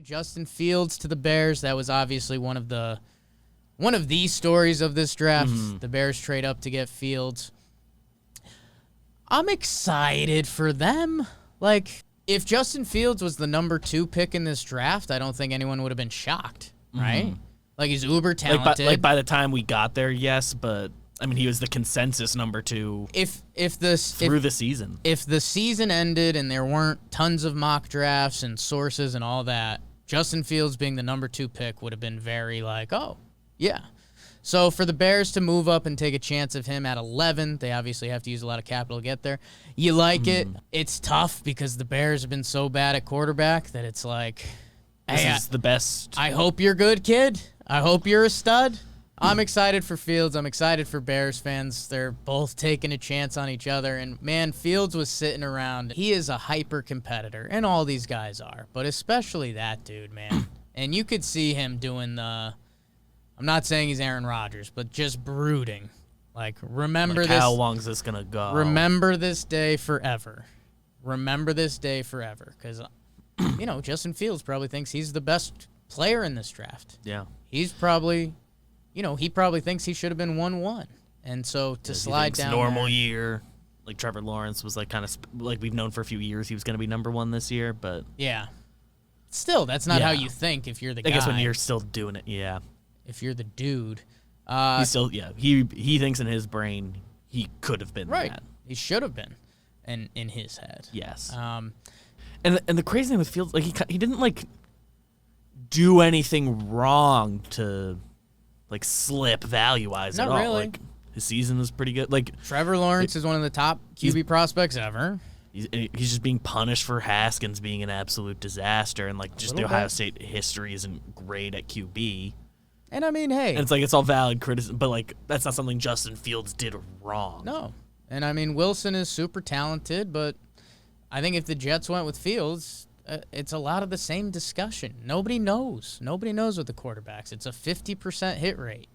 Justin Fields to the Bears. That was obviously one of the stories of this draft. Mm-hmm. The Bears trade up to get Fields. I'm excited for them. Like, if Justin Fields was the number 2 pick in this draft, I don't think anyone would have been shocked, right? Like, he's uber talented. Like by the time we got there, yes, but I mean, he was the consensus number 2 through the season. If the season ended and there weren't tons of mock drafts and sources and all that, Justin Fields being the number 2 pick would have been very like, oh, yeah. So for the Bears to move up and take a chance of him at 11, they obviously have to use a lot of capital to get there. You like it. It's tough because the Bears have been so bad at quarterback that it's like, This is the best. I hope you're good, kid. I hope you're a stud. I'm excited for Fields. I'm excited for Bears fans. They're both taking a chance on each other. And, man, Fields was sitting around. He is a hyper competitor, and all these guys are, but especially that dude, man. And you could see him doing the – I'm not saying he's Aaron Rodgers, but just brooding. Like, remember like this. How long is this going to go? Remember this day forever. Remember this day forever. Because, Justin Fields probably thinks he's the best player in this draft. Yeah. He's probably, he probably thinks he should have been 1-1. And so to slide down normal there, year, like Trevor Lawrence was like kind of like we've known for a few years he was going to be number 1 this year, but yeah. Still, that's not how you think if you're the guy. I guess when you're still doing it, yeah. If you're the dude. He's still, he thinks in his brain he could have been right. that. He should have been in his head. Yes. Um, and the crazy thing with Fields, like he didn't like do anything wrong to like slip value-wise at all. really. Like his season was pretty good. Like Trevor Lawrence is one of the top QB prospects ever. He's just being punished for Haskins being an absolute disaster, and like just the Ohio State history isn't great at QB. And I mean, hey. And it's like it's all valid criticism, but like that's not something Justin Fields did wrong. No. And I mean, Wilson is super talented, but I think if the Jets went with Fields, it's a lot of the same discussion. Nobody knows. Nobody knows with the quarterbacks. It's a 50% hit rate.